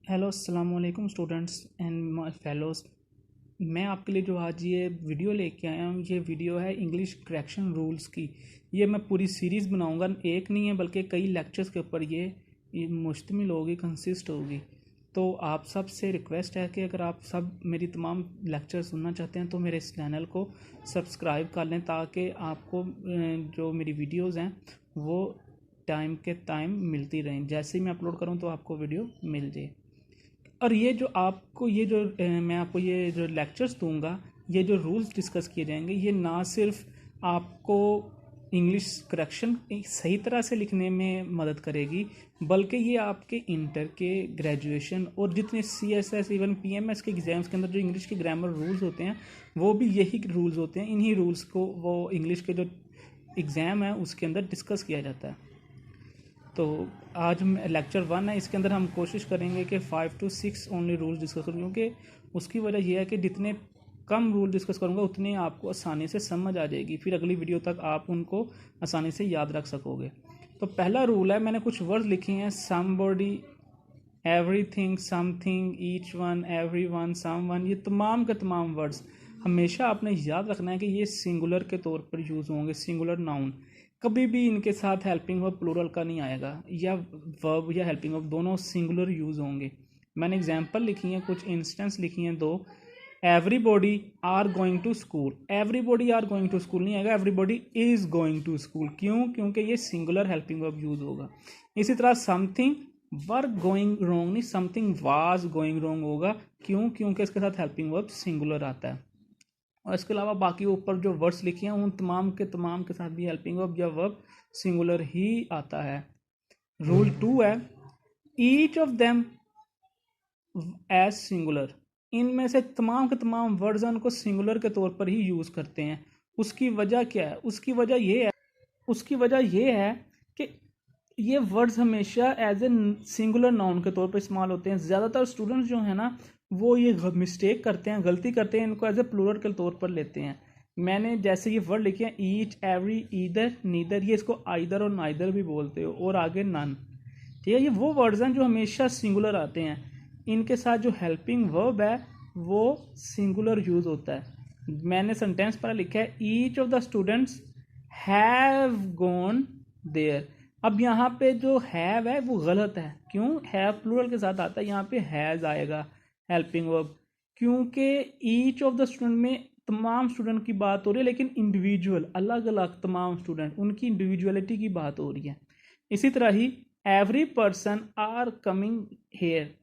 Hello अस्सलाम वालेकुम students and my fellows. मैं आपके लिए जो आज ये वीडियो लेके आया हूँ, ये वीडियो है इंग्लिश करेक्शन रूल्स की। ये मैं पूरी सीरीज़ बनाऊँगा, एक नहीं है बल्कि कई लेक्चर्स के ऊपर ये मुश्तमिल होगी, कंसिस्ट होगी। तो आप सब से रिक्वेस्ट है कि अगर आप सब मेरी तमाम लेक्चर सुनना चाहते हैं तो मेरे इस चैनल को सब्सक्राइब कर लें, ताकि आपको जो मेरी वीडियोज़ हैं वो टाइम के टाइम मिलती रहें। जैसे ही मैं अपलोड करूँ तो आपको वीडियो मिल जाए। और मैं आपको ये जो लेक्चर्स दूंगा, ये जो रूल्स डिस्कस किए जाएंगे, ये ना सिर्फ आपको इंग्लिश करेक्शन सही तरह से लिखने में मदद करेगी, बल्कि ये आपके इंटर के, ग्रेजुएशन और जितने CSS इवन PMS के एग्ज़ाम्स के अंदर जो इंग्लिश के ग्रामर रूल्स होते हैं वो भी यही रूल्स होते हैं। इन्हीं रूल्स को वो इंग्लिश के जो एग्ज़ाम है उसके अंदर डिस्कस किया जाता है। तो आज लेक्चर 1 है, इसके अंदर हम कोशिश करेंगे कि 5 to 6 ओनली रूल्स डिस्कस करूँ, क्योंकि उसकी वजह यह है कि जितने कम रूल डिस्कस करूँगा उतने आपको आसानी से समझ आ जाएगी, फिर अगली वीडियो तक आप उनको आसानी से याद रख सकोगे। तो पहला रूल है, मैंने कुछ वर्ड लिखे हैं, somebody, everything, something, each one, every one, some one. ये तमाम के तमाम वर्ड्स हमेशा आपने याद रखना है कि ये सिंगुलर के तौर पर यूज़ होंगे, सिंगुलर नाउन। कभी भी इनके साथ हेल्पिंग वर्ब प्लूरल का नहीं आएगा, या वर्ब या हेल्पिंग वर्ब दोनों सिंगुलर यूज़ होंगे। मैंने एग्जांपल लिखी हैं, कुछ इंस्टेंस लिखी हैं दो। Everybody are going to school, everybody are going to school नहीं आएगा, everybody is going to school. क्यों? क्योंकि ये सिंगुलर हेल्पिंग वर्ब यूज़ होगा। इसी तरह समथिंग वर गोइंग रोंग नहीं, समथिंग वाज गोइंग रोंग होगा। क्यों? क्योंकि इसके साथ हेल्पिंग वर्ब सिंगुलर आता है। और इसके अलावा बाकी ऊपर जो वर्ड्स लिखे हैं उन तमाम के साथ भी हेल्पिंग वर्ब या वर्ब सिंगुलर ही आता है। रूल 2 है, each of them as singular. इनमें से तमाम के तमाम वर्ड्स हैं उनको सिंगुलर के तौर पर ही यूज़ करते हैं। उसकी वजह क्या है? उसकी वजह ये है कि ये वर्ड्स हमेशा एज ए सिंगुलर नाउन के तौर पर इस्तेमाल होते हैं। ज़्यादातर स्टूडेंट्स जो है ना, वो ये मिस्टेक करते हैं, गलती करते हैं, इनको एज ए प्लूरल के तौर पर लेते हैं। मैंने जैसे ये वर्ड लिखे हैं, ईच, एवरी, ईदर, नीदर, ये इसको आइदर और नाइदर भी बोलते हो, और आगे नन। ठीक है, ये वो वर्ड्स हैं जो हमेशा सिंगुलर आते हैं। इनके साथ जो हेल्पिंग वर्ब है वो सिंगुलर यूज़ होता है। मैंने सेंटेंस पर लिखा है, each of the students have gone there. अब यहाँ पे जो हैव है वो गलत है। क्यों? हैव प्लूरल के साथ आता है, यहाँ पे हैज़ आएगा हेल्पिंग वर्ब, क्योंकि ईच ऑफ द स्टूडेंट में तमाम स्टूडेंट की बात हो रही है, लेकिन इंडिविजुअल, अलग अलग तमाम स्टूडेंट, उनकी इंडिविजुअलिटी की बात हो रही है। इसी तरह ही every person are coming here,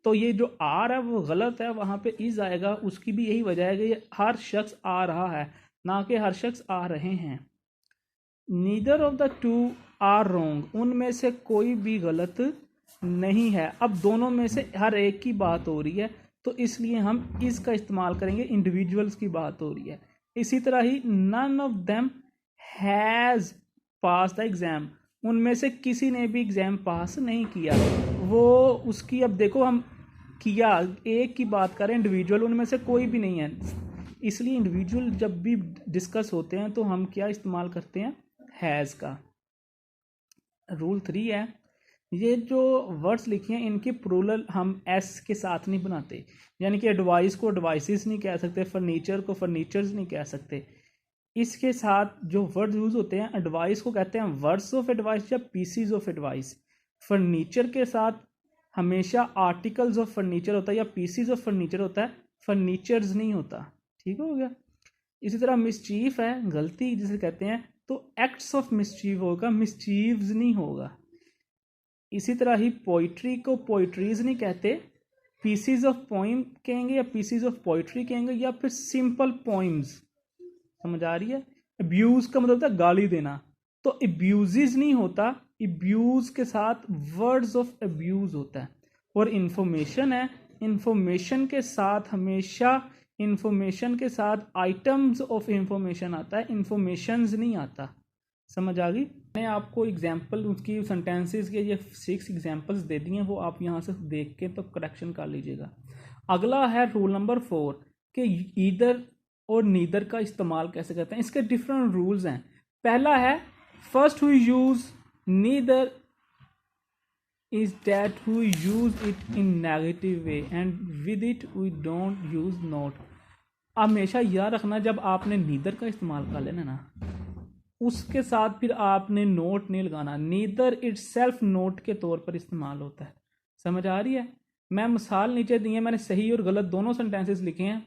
तो ये जो आर है वो गलत है, वहाँ पे इज आएगा। उसकी भी यही वजह है कि ये हर शख्स आ रहा है, ना कि हर शख्स आ रहे हैं। Neither of the two are wrong, उनमें से कोई भी गलत नहीं है। अब दोनों में से हर एक की बात हो रही है, तो इसलिए हम इसका इस्तेमाल करेंगे, इंडिविजुअल्स की बात हो रही है। इसी तरह ही none of them has pass the exam, उनमें से किसी ने भी एग्ज़ाम पास नहीं किया। वो उसकी, अब देखो हम किया, एक की बात करें, इंडिविजुअल उनमें से कोई भी नहीं है, इसलिए इंडिविजुअल जब भी डिस्कस होते हैं तो हम क्या इस्तेमाल करते हैं? हैज़ का। रूल 3 है, ये जो वर्ड्स लिखे हैं इनके प्लूरल हम एस के साथ नहीं बनाते, यानी कि एडवाइस को एडवाइसेस नहीं कह सकते, फर्नीचर को फर्नीचर्स नहीं कह सकते। इसके साथ जो वर्ड यूज होते हैं, एडवाइस को कहते हैं वर्ड्स ऑफ एडवाइस या पीसीज ऑफ एडवाइस। फर्नीचर के साथ हमेशा आर्टिकल्स ऑफ फर्नीचर होता है या पीसीज ऑफ फर्नीचर होता है, फर्नीचर्स नहीं होता। ठीक हो गया। इसी तरह मिसचीफ है, गलती जिसे कहते हैं, तो एक्ट्स ऑफ मिसचीफ होगा, मिसचीव्स नहीं होगा। इसी तरह ही पोइट्री को पोइट्रीज नहीं कहते, पीसीज ऑफ पोइम कहेंगे या पीसीज ऑफ पोइट्री कहेंगे, या फिर सिंपल पोइम्स। समझ आ रही है? अब्यूज का मतलब होता है गाली देना, तो अब्यूजेज नहीं होता, अब्यूज के साथ वर्ड्स ऑफ अब्यूज होता है। और इंफॉर्मेशन है, इंफॉर्मेशन के साथ हमेशा, इंफॉर्मेशन के साथ आइटम्स ऑफ इंफॉर्मेशन आता है, इंफॉर्मेशंस नहीं आता। समझ आ गई? मैंने आपको एग्जाम्पल उसकी सेंटेंसेस के ये 6 एग्जाम्पल्स दे दिए हैं, वो आप यहाँ से देख के तो करेक्शन कर लीजिएगा। अगला है रूल नंबर 4 कि ईदर और नीदर का इस्तेमाल कैसे करते हैं। इसके डिफरेंट रूल्स हैं। पहला है, first we use neither is that we use it in negative way and with it we don't use not. हमेशा याद रखना जब आपने नीदर का इस्तेमाल कर लेना ना, उसके साथ फिर आपने नोट नहीं लगाना। नीदर इट सेल्फ नोट के तौर पर इस्तेमाल होता है। समझ आ रही है? मैं मिसाल नीचे दी है, मैंने सही और गलत दोनों सेंटेंसेस लिखे हैं।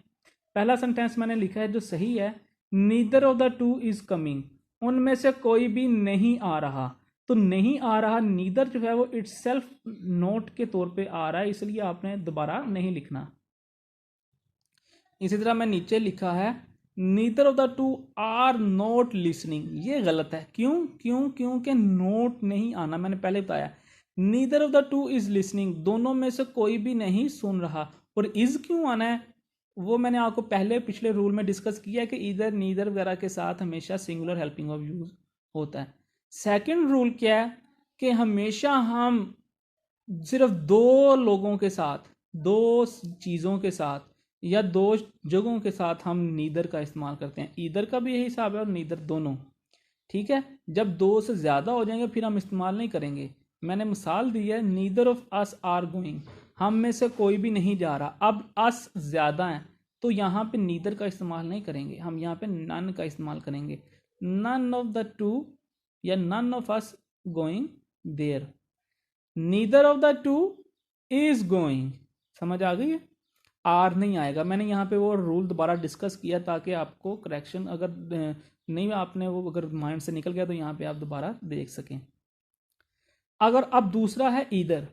पहला सेंटेंस मैंने लिखा है जो सही है, neither of the two is coming, उनमें से कोई भी नहीं आ रहा। तो नहीं आ रहा, नीदर जो है वो इट सेल्फ नोट के तौर पे आ रहा है, इसलिए आपने दोबारा नहीं लिखना। इसी तरह मैं नीचे लिखा है neither of the two are not listening, ये गलत है। क्योंकि नोट नहीं आना, मैंने पहले बताया। Neither of the two is listening, दोनों में से कोई भी नहीं सुन रहा। और इज क्यों आना है वो मैंने आपको पहले पिछले रूल में डिस्कस किया है कि इधर नीदर वगैरह के साथ हमेशा सिंगुलर हेल्पिंग ऑफ यूज होता है। सेकंड रूल क्या है कि हमेशा हम सिर्फ दो लोगों के साथ, दो चीज़ों के साथ या दो जगहों के साथ हम नीदर का इस्तेमाल करते हैं। ईदर का भी यही हिसाब है और नीदर दोनों, ठीक है। जब दो से ज़्यादा हो जाएंगे फिर हम इस्तेमाल नहीं करेंगे। मैंने मिसाल दी है neither of us are going, हम में से कोई भी नहीं जा रहा। अब अस ज़्यादा हैं तो यहाँ पे नीदर का इस्तेमाल नहीं करेंगे, हम यहाँ पे नन का इस्तेमाल करेंगे। नन ऑफ द टू या none of us going there, neither of the two is going. समझ आ गई है? आर नहीं आएगा। मैंने यहाँ पे वो रूल दोबारा डिस्कस किया ताकि आपको करेक्शन अगर नहीं आपने वो अगर माइंड से निकल गया तो यहाँ पे आप दोबारा देख सकें। अगर अब दूसरा है ईदर,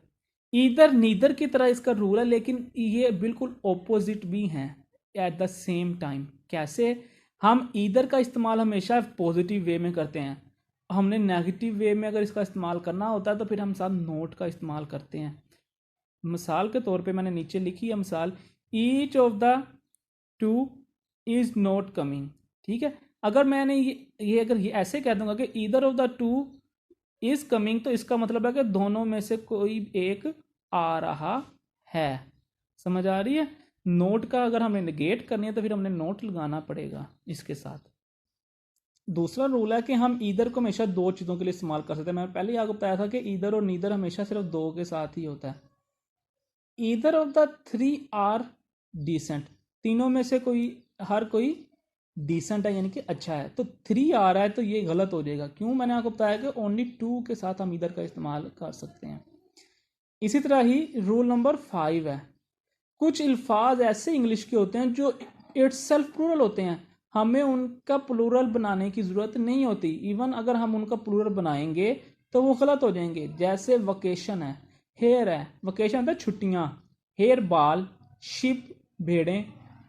ईदर नीदर की तरह इसका रूल है, लेकिन ये बिल्कुल ऑपोजिट भी हैं एट द सेम टाइम। कैसे? हम ईदर का इस्तेमाल हमेशा पॉजिटिव वे में करते हैं, हमने नेगेटिव वे में अगर इसका इस्तेमाल करना होता है तो फिर हम साथ नोट का इस्तेमाल करते हैं। मिसाल के तौर पे मैंने नीचे लिखी है मिसाल, each of the two is not coming, ठीक है। अगर मैंने ये अगर ये ऐसे कह दूंगा कि either of the two is coming, तो इसका मतलब है कि दोनों में से कोई एक आ रहा है। समझ आ रही है? नोट का अगर हमें निगेट करनी है तो फिर हमने नोट लगाना पड़ेगा इसके साथ। दूसरा रूल है कि हम ईदर को हमेशा दो चीज़ों के लिए इस्तेमाल कर सकते हैं। मैं पहले ही आपको बताया था कि ईदर और नीदर हमेशा सिर्फ दो के साथ ही होता है। Either of the three are decent, तीनों में से कोई हर कोई डिसेंट है यानी कि अच्छा है। तो थ्री आ रहा है तो ये गलत हो जाएगा। क्यों? मैंने आपको बताया कि ओनली टू के साथ हम ईदर का इस्तेमाल कर सकते हैं। इसी तरह ही रूल नंबर 5 है, कुछ अल्फाज ऐसे इंग्लिश के होते हैं जो इटसेल्फ प्लूरल होते हैं, हमें उनका प्लूरल बनाने की ज़रूरत नहीं होती। इवन अगर हम उनका प्लूरल बनाएंगे तो वो गलत हो जाएंगे। जैसे वकेशन है, हेयर है, वकेशन होता है छुट्टियाँ, हेयर बाल, शिप भेड़ें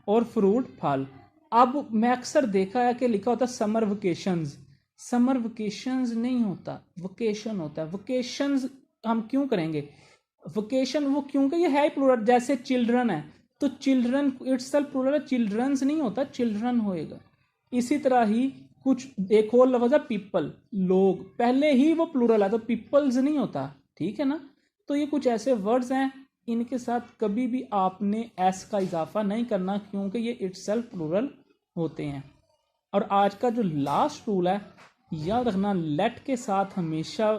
और फ्रूट फल। अब मैं अक्सर देखा है कि लिखा होता है समर वकेशंस, समर वकेशंस नहीं होता, वकेशन होता है। वकेशंस हम क्यों करेंगे? वकेशन वो क्योंकि ये है प्लूरल। जैसे चिल्ड्रन है तो चिल्ड्रन इटसेल्फ प्लूरल है, चिल्ड्रंस नहीं होता, चिल्ड्रन होएगा। इसी तरह ही कुछ एक और लफ्ज़ है पीपल, लोग, पहले ही वो प्लूरल है तो पीपल्स नहीं होता, ठीक है ना। तो ये कुछ ऐसे वर्ड्स हैं, इनके साथ कभी भी आपने एस का इजाफा नहीं करना क्योंकि ये इटसेल्फ प्लूरल होते हैं। और आज का जो लास्ट रूल है, याद रखना, लेट के साथ हमेशा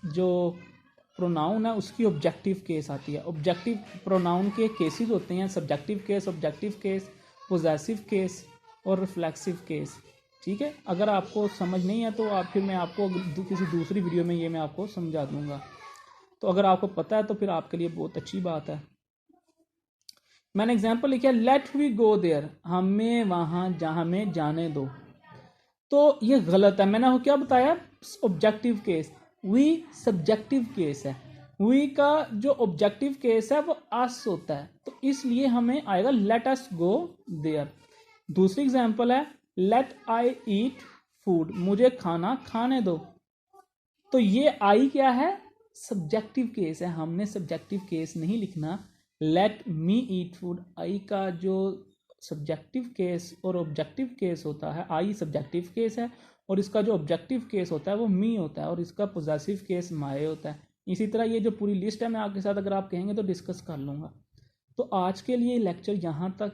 जो प्रोनाउन है उसकी ऑब्जेक्टिव केस आती है। ऑब्जेक्टिव प्रोनाउन के केसेस होते हैं subjective case, objective case, possessive case और रिफ्लेक्सिव केस, ठीक है। अगर आपको समझ नहीं है तो आप फिर मैं आपको किसी दूसरी वीडियो में ये मैं आपको समझा दूंगा। तो अगर आपको पता है तो फिर आपके लिए बहुत अच्छी बात है। मैंने एग्जाम्पल लिखा, लेट वी गो देयर, हमें वहाँ हमें जाने दो। तो ये गलत है। मैंने क्या बताया? Objective case, we subjective case है। वी का जो ऑब्जेक्टिव केस है वो अस होता है, तो इसलिए हमें आएगा लेट अस गो देयर। दूसरी एग्जाम्पल है, लेट आई ईट फूड, मुझे खाना खाने दो। तो ये आई क्या है? सब्जेक्टिव केस है, हमने सब्जेक्टिव केस नहीं लिखना। लेट मी ईट फूड, आई का जो सब्जेक्टिव केस और ऑब्जेक्टिव केस होता है, आई सब्जेक्टिव केस है और इसका जो ऑब्जेक्टिव केस होता है वो मी होता है और इसका पोजेसिव केस माय होता है। इसी तरह ये जो पूरी लिस्ट है मैं आपके साथ अगर आप कहेंगे तो डिस्कस कर लूँगा। तो आज के लिए लेक्चर यहाँ तक,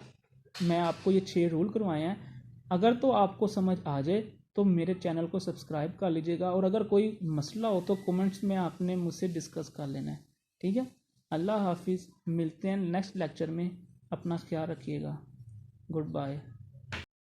मैं आपको ये 6 रूल करवाए हैं। अगर तो आपको समझ आ जाए तो मेरे चैनल को सब्सक्राइब कर लीजिएगा, और अगर कोई मसला हो तो कमेंट्स में आपने मुझसे डिस्कस कर लेना है। ठीक है, अल्लाह हाफिज़, मिलते हैं नेक्स्ट लेक्चर में, अपना ख्याल रखिएगा, गुड बाय।